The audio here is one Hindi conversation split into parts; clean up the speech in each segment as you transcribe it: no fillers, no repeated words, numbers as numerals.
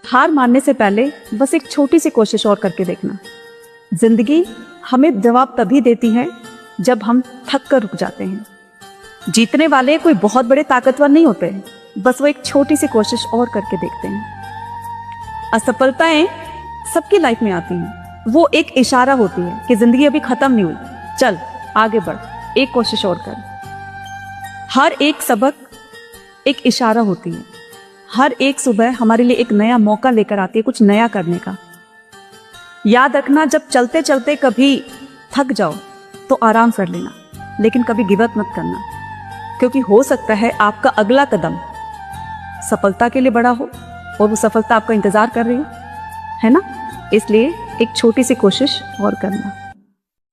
हार मानने से पहले बस एक छोटी सी कोशिश और करके देखना। जिंदगी हमें जवाब तभी देती है जब हम थक कर रुक जाते हैं। जीतने वाले कोई बहुत बड़े ताकतवर नहीं होते, बस वो एक छोटी सी कोशिश और करके देखते हैं। असफलताएं सबकी लाइफ में आती हैं, वो एक इशारा होती है कि जिंदगी अभी खत्म नहीं हुई, चल आगे बढ़, एक कोशिश और कर। हर एक सबक एक इशारा होती है, हर एक सुबह हमारे लिए एक नया मौका लेकर आती है कुछ नया करने का। याद रखना, जब चलते चलते कभी थक जाओ तो आराम कर लेना, लेकिन कभी गिव अप मत करना, क्योंकि हो सकता है आपका अगला कदम सफलता के लिए बड़ा हो और वो सफलता आपका इंतजार कर रही हो, है ना। इसलिए एक छोटी सी कोशिश और करना।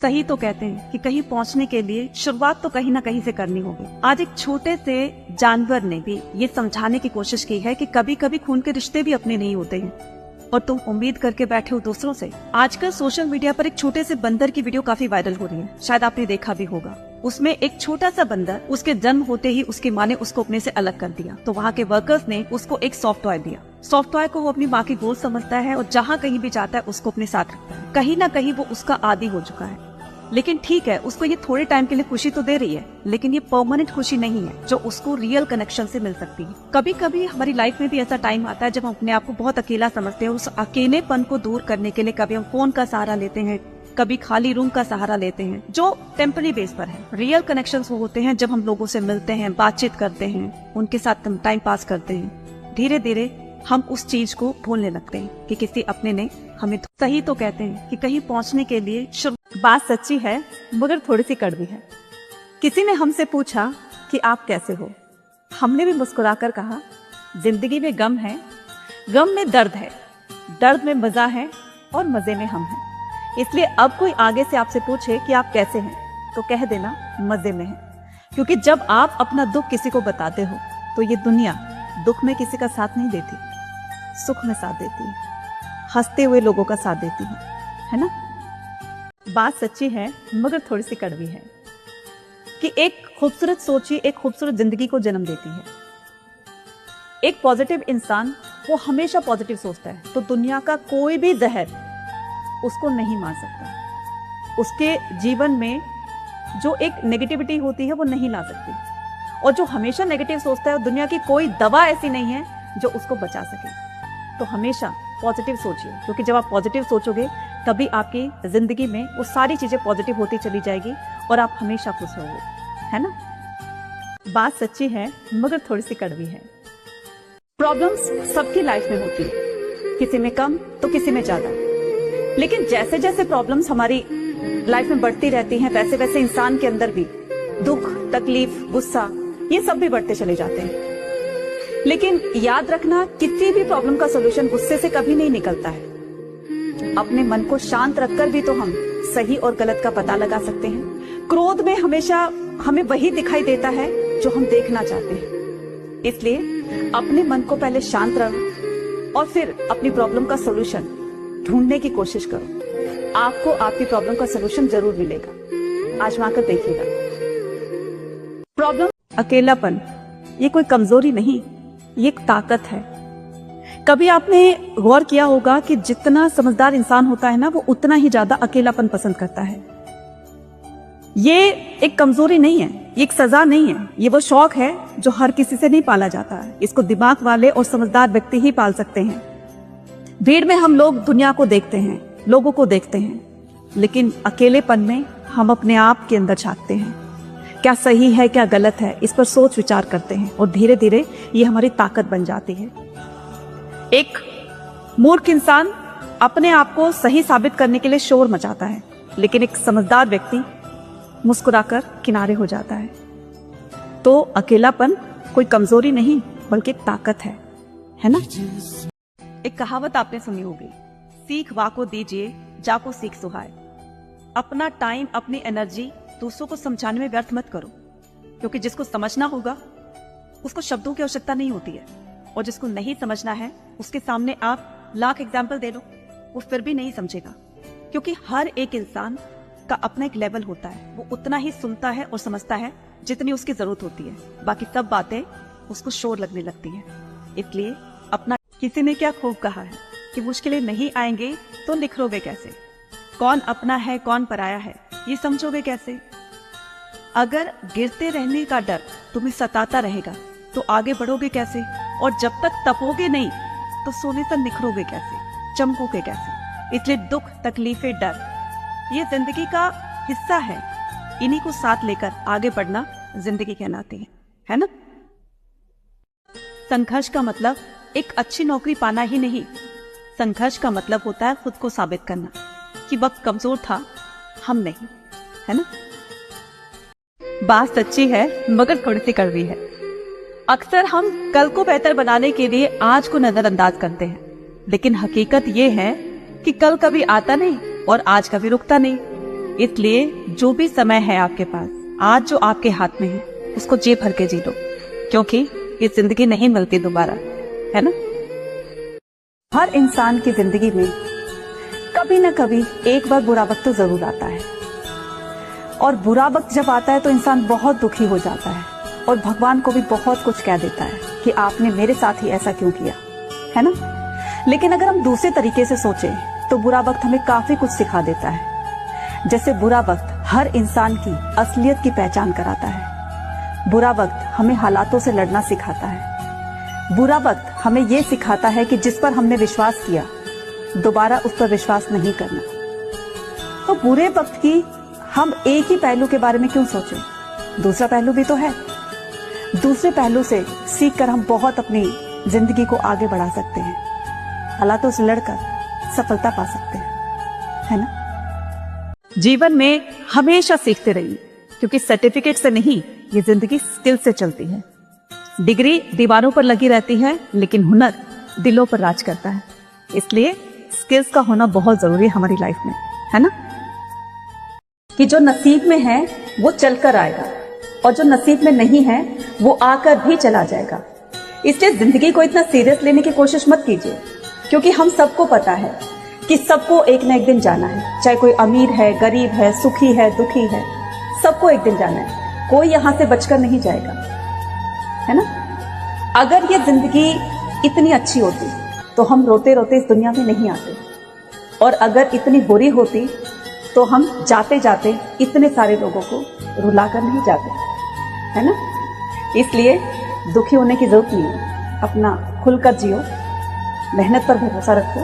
सही तो कहते हैं कि कहीं पहुंचने के लिए शुरुआत तो कहीं ना कहीं से करनी होगी। आज एक छोटे से जानवर ने भी ये समझाने की कोशिश की है कि कभी कभी खून के रिश्ते भी अपने नहीं होते हैं और तुम उम्मीद करके बैठे हो दूसरों से। आजकल सोशल मीडिया पर एक छोटे से बंदर की वीडियो काफी वायरल हो रही है, शायद आपने देखा भी होगा। उसमें एक छोटा सा बंदर, उसके जन्म होते ही उसकी माँ ने उसको अपने से अलग कर दिया, तो वहाँ के वर्कर्स ने उसको एक सॉफ्ट टॉय दिया। सॉफ्ट टॉय को वो अपनी माँ की गोद समझता है और जहाँ कहीं भी जाता है उसको अपने साथ रखता है। कहीं ना कहीं वो उसका आदी हो चुका है। लेकिन ठीक है, उसको ये थोड़े टाइम के लिए खुशी तो दे रही है, लेकिन ये परमानेंट खुशी नहीं है जो उसको रियल कनेक्शन से मिल सकती है। कभी कभी हमारी लाइफ में भी ऐसा टाइम आता है जब हम अपने आप को बहुत अकेला समझते हैं। उस अकेलेपन को दूर करने के लिए कभी हम फोन का सहारा लेते हैं, कभी खाली रूम का सहारा लेते हैं, जो टेम्पररी बेस पर है। रियल कनेक्शंस वो होते हैं जब हम लोगों से मिलते हैं, बातचीत करते हैं, उनके साथ हम टाइम पास करते हैं। धीरे धीरे हम उस चीज को भूलने लगते हैं कि किसी अपने ने हमें। सही तो कहते हैं कि कहीं पहुंचने के लिए बात सच्ची है मगर थोड़ी सी कड़वी है। किसी ने हमसे पूछा कि आप कैसे हो, हमने भी मुस्कुराकर कहा, जिंदगी में गम है, गम में दर्द है, दर्द में मजा है और मजे में हम हैं। इसलिए अब कोई आगे से आपसे पूछे कि आप कैसे हैं, तो कह देना मजे में है। क्योंकि जब आप अपना दुख किसी को बताते हो तो ये दुनिया दुख में किसी का साथ नहीं देती, सुख में साथ देती है, हंसते हुए लोगों का साथ देती है ना। बात सच्ची है मगर थोड़ी सी कड़वी है कि एक खूबसूरत सोच ही एक खूबसूरत जिंदगी को जन्म देती है। एक पॉजिटिव इंसान वो हमेशा पॉजिटिव सोचता है, तो दुनिया का कोई भी जहर उसको नहीं मार सकता। उसके जीवन में जो एक नेगेटिविटी होती है वो नहीं ला सकती, और जो हमेशा नेगेटिव सोचता है, दुनिया की कोई दवा ऐसी नहीं है जो उसको बचा सके। तो हमेशा पॉजिटिव सोचिए, क्योंकि जब आप पॉजिटिव सोचोगे तभी आपकी जिंदगी में वो सारी चीजें पॉजिटिव होती चली जाएगी और आप हमेशा खुश रहोगे, है ना। बात सच्ची है मगर थोड़ी सी कड़वी है। प्रॉब्लम्स सबकी लाइफ में होती है, किसी में कम तो किसी में ज्यादा। लेकिन जैसे जैसे प्रॉब्लम्स हमारी लाइफ में बढ़ती रहती हैं, वैसे वैसे इंसान के अंदर भी दुख, तकलीफ, गुस्सा, ये सब भी बढ़ते चले जाते हैं। लेकिन याद रखना, किसी भी प्रॉब्लम का सॉल्यूशन गुस्से से कभी नहीं निकलता है। अपने मन को शांत रखकर भी तो हम सही और गलत का पता लगा सकते हैं। क्रोध में हमेशा हमें वही दिखाई देता है जो हम देखना चाहते हैं। इसलिए अपने मन को पहले शांत रखो और फिर अपनी प्रॉब्लम का सॉल्यूशन ढूंढने की कोशिश करो। आपको आपकी प्रॉब्लम का सॉल्यूशन जरूर मिलेगा, आजमाकर देखिएगा। प्रॉब्लम, अकेलापन ये कोई कमजोरी नहीं, ये एक ताकत है। कभी आपने गौर किया होगा कि जितना समझदार इंसान होता है ना, वो उतना ही ज्यादा अकेलापन पसंद करता है। ये एक कमजोरी नहीं है, ये एक सजा नहीं है, ये वो शौक है जो हर किसी से नहीं पाला जाता है। इसको दिमाग वाले और समझदार व्यक्ति ही पाल सकते हैं। भीड़ में हम लोग दुनिया को देखते हैं, लोगों को देखते हैं, लेकिन अकेलेपन में हम अपने आप के अंदर झांकते हैं। क्या सही है, क्या गलत है, इस पर सोच विचार करते हैं और धीरे धीरे ये हमारी ताकत बन जाती है। एक मूर्ख इंसान अपने आप को सही साबित करने के लिए शोर मचाता है, लेकिन एक समझदार व्यक्ति मुस्कुराकर किनारे हो जाता है। तो अकेलापन कोई कमजोरी नहीं बल्कि एक ताकत है ना। एक कहावत आपने सुनी होगी, सीख वाको दीजिए जाको सीख सुहाए। अपना टाइम, अपनी एनर्जी दूसरों को समझाने में व्यर्थ मत करो, क्योंकि जिसको समझना होगा उसको शब्दों की आवश्यकता नहीं होती है, और जिसको नहीं समझना है उसके सामने आप लाख एग्जाम्पल दे लो, वो फिर भी नहीं समझेगा। क्योंकि हर एक इंसान का अपना एक लेवल होता है, वो उतना ही सुनता है और समझता है जितनी उसकी जरूरत होती है। बाकी सब बातें उसको शोर लगने लगती है। इसलिए अपना किसी ने क्या खूब कहा है कि मुश्किलें नहीं आएंगे तो निखरोगे कैसे, कौन अपना है कौन पराया है ये समझोगे कैसे। अगर गिरते रहने का डर तुम्हें सताता रहेगा तो आगे बढ़ोगे कैसे, और जब तक तपोगे नहीं तो सोने से निखरोगे कैसे, चमकोगे कैसे। इसलिए दुख, तकलीफें, डर ये जिंदगी का हिस्सा है, इन्हीं को साथ लेकर आगे बढ़ना जिंदगी कहलाती है ना। संघर्ष का मतलब एक अच्छी नौकरी पाना ही नहीं, संघर्ष का मतलब होता है खुद को साबित करना कि वक्त कमजोर था, हम नहीं, है ना। बात सच्ची है मगर थोड़ी सी कड़वी है। अक्सर हम कल को बेहतर बनाने के लिए आज को नजरअंदाज करते हैं, लेकिन हकीकत ये है कि कल कभी आता नहीं और आज कभी रुकता नहीं। इसलिए जो भी समय है आपके पास, आज जो आपके हाथ में है, उसको जी भर के जी लो, क्योंकि ये जिंदगी नहीं मिलती दोबारा, है ना। हर इंसान की जिंदगी में कभी ना कभी एक बार बुरा वक्त तो जरूर आता है, और बुरा वक्त जब आता है तो इंसान बहुत दुखी हो जाता है और भगवान को भी बहुत कुछ कह देता है कि आपने मेरे साथ ही ऐसा क्यों किया, है ना। लेकिन अगर हम दूसरे तरीके से सोचें तो बुरा वक्त हमें काफी कुछ सिखा देता है। जैसे बुरा वक्त हर इंसान की असलियत की पहचान कराता है। बुरा वक्त हमें हालातों से लड़ना सिखाता है। बुरा वक्त हमें यह सिखाता है कि जिस पर हमने विश्वास किया दोबारा उस पर विश्वास नहीं करना। तो बुरे वक्त की हम एक ही पहलू के बारे में क्यों सोचें, दूसरा पहलू भी तो है। दूसरे पहलू से सीखकर हम बहुत अपनी जिंदगी को आगे बढ़ा सकते हैं, हालातों से लड़कर सफलता पा सकते हैं, है ना। जीवन में हमेशा सीखते रहिए, क्योंकि सर्टिफिकेट से नहीं, ये जिंदगी स्किल से चलती है। डिग्री दीवारों पर लगी रहती है, लेकिन हुनर दिलों पर राज करता है। इसलिए स्किल्स का होना बहुत जरूरी है हमारी लाइफ में, है ना। कि जो नसीब में है वो चलकर आएगा, और जो नसीब में नहीं है वो आकर भी चला जाएगा। इसलिए जिंदगी को इतना सीरियस लेने की कोशिश मत कीजिए, क्योंकि हम सबको पता है कि सबको एक न एक दिन जाना है। चाहे कोई अमीर है, गरीब है, सुखी है, दुखी है, सबको एक दिन जाना है। कोई यहां से बचकर नहीं जाएगा, है ना। अगर ये जिंदगी इतनी अच्छी होती तो हम रोते रोते इस दुनिया में नहीं आते, और अगर इतनी बुरी होती तो हम जाते जाते इतने सारे लोगों को रुलाकर नहीं जाते, है ना। इसलिए दुखी होने की जरूरत नहीं है, अपना खुलकर जियो, मेहनत पर भरोसा रखो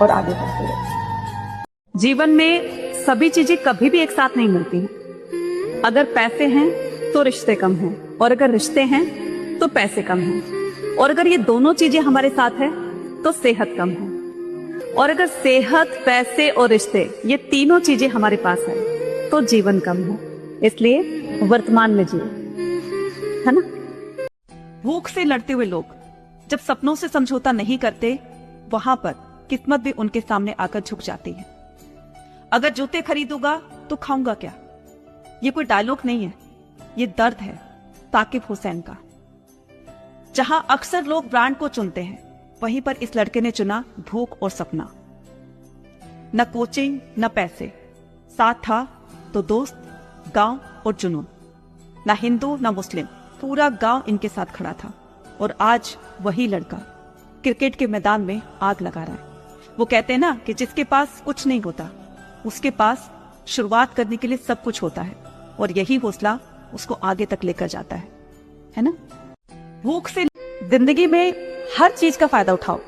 और आगे बढ़ते रहो। जीवन में सभी चीजें कभी भी एक साथ नहीं मिलती हैं। अगर पैसे हैं तो रिश्ते कम हैं, और अगर रिश्ते हैं तो पैसे कम हैं, और अगर ये दोनों चीजें हमारे साथ है तो सेहत कम है, और अगर सेहत, पैसे और रिश्ते ये तीनों चीजें हमारे पास है तो जीवन कम है। इसलिए वर्तमान में जियो, है ना। भूख से लड़ते हुए लोग जब सपनों से समझौता नहीं करते, वहां पर किस्मत भी उनके सामने आकर झुक जाती है। अगर जूते खरीदूंगा तो खाऊंगा क्या, ये कोई डायलॉग नहीं है, ये दर्द है ताकिब हुसैन का। जहां अक्सर लोग ब्रांड को चुनते हैं, वहीं पर इस लड़के ने चुना भूख और सपना। न कोचिंग न पैसे, साथ था तो दोस्त, गांव और जुनून। न हिंदू न मुस्लिम, पूरा गांव इनके साथ खड़ा था। और आज वही लड़का क्रिकेट के मैदान में आग लगा रहा है। वो कहते हैं ना कि जिसके पास कुछ नहीं होता उसके पास शुरुआत करने के लिए सब कुछ होता है, और यही हौसला उसको आगे तक लेकर जाता है ना। भूख से जिंदगी में हर चीज का फायदा उठाओ,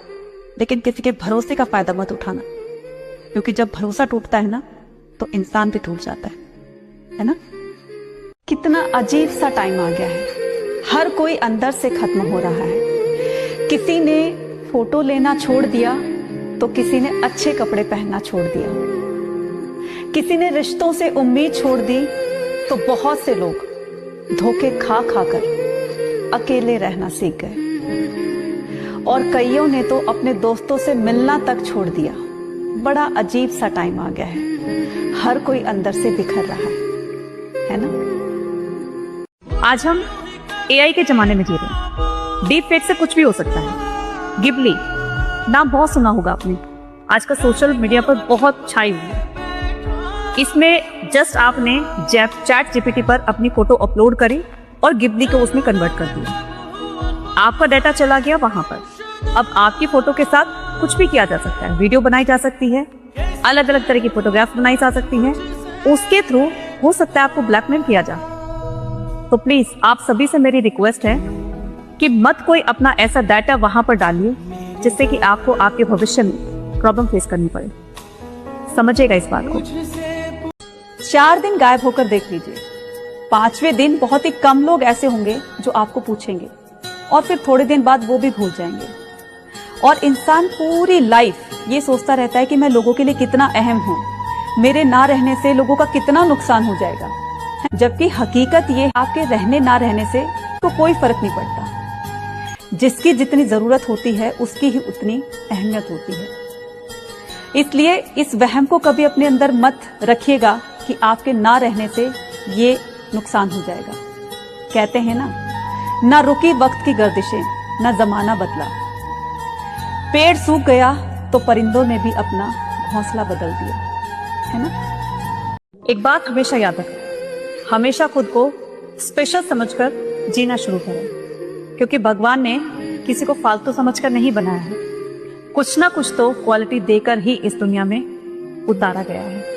लेकिन किसी के भरोसे का फायदा मत उठाना, क्योंकि जब भरोसा टूटता है ना तो इंसान भी टूट जाता है ना। कितना अजीब सा टाइम आ गया है, हर कोई अंदर से खत्म हो रहा है। किसी ने फोटो लेना छोड़ दिया तो किसी ने अच्छे कपड़े पहनना छोड़ दिया। किसी ने रिश्तों से उम्मीद छोड़ दी तो बहुत से लोग धोखे खा खाकर अकेले रहना सीख गए, और कईयों ने तो अपने दोस्तों से मिलना तक छोड़ दिया। बड़ा अजीब सा टाइम आ गया है, हर कोई अंदर से बिखर रहा है ना। आज हम एआई के जमाने में जी रहे हैं। डीप फेक से कुछ भी हो सकता है। गिबली नाम बहुत सुना होगा आपने, आजकल सोशल मीडिया पर बहुत छाई हुई है। इसमें जस्ट आपने चैट जीपीटी पर अपनी फोटो अपलोड करी और गिबली को उसमें कन्वर्ट कर दिया। आपका डाटा चला गया वहां पर, अब आपकी फोटो के साथ कुछ भी किया जा सकता है, वीडियो बनाई जा सकती है, अलग अलग तरह की फोटोग्राफ बनाई जा सकती है, उसके थ्रू हो सकता है आपको ब्लैकमेल किया जाए। तो प्लीज आप सभी से मेरी रिक्वेस्ट है कि मत कोई अपना ऐसा डाटा वहां पर डालिए जिससे कि आपको आपके भविष्य में प्रॉब्लम फेस करनी पड़े। समझिएगा इस बात को। 4 दिन गायब होकर देख लीजिए, 5वें दिन बहुत ही कम लोग ऐसे होंगे जो आपको पूछेंगे और फिर थोड़े दिन बाद वो भी भूल जाएंगे। और इंसान पूरी लाइफ ये सोचता रहता है कि मैं लोगों के लिए कितना अहम हूं, मेरे ना रहने से लोगों का कितना नुकसान हो जाएगा, जबकि हकीकत ये आपके रहने ना रहने से तो कोई फर्क नहीं पड़ता। जिसकी जितनी जरूरत होती है उसकी ही उतनी अहमियत होती है। इसलिए इस वहम को कभी अपने अंदर मत रखिएगा कि आपके ना रहने से ये नुकसान हो जाएगा। कहते हैं ना रुकी वक्त की गर्दिशें, ना जमाना बदला। पेड़ सूख गया तो परिंदों ने भी अपना घोंसला बदल दिया, है ना। एक बात हमेशा याद रखें, हमेशा खुद को स्पेशल समझकर जीना शुरू करें, क्योंकि भगवान ने किसी को फालतू समझकर नहीं बनाया है। कुछ ना कुछ तो क्वालिटी देकर ही इस दुनिया में उतारा गया है।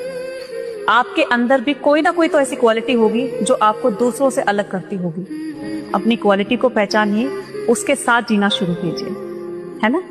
आपके अंदर भी कोई ना कोई तो ऐसी क्वालिटी होगी जो आपको दूसरों से अलग करती होगी। अपनी क्वालिटी को पहचानिए, उसके साथ जीना शुरू कीजिए, है ना।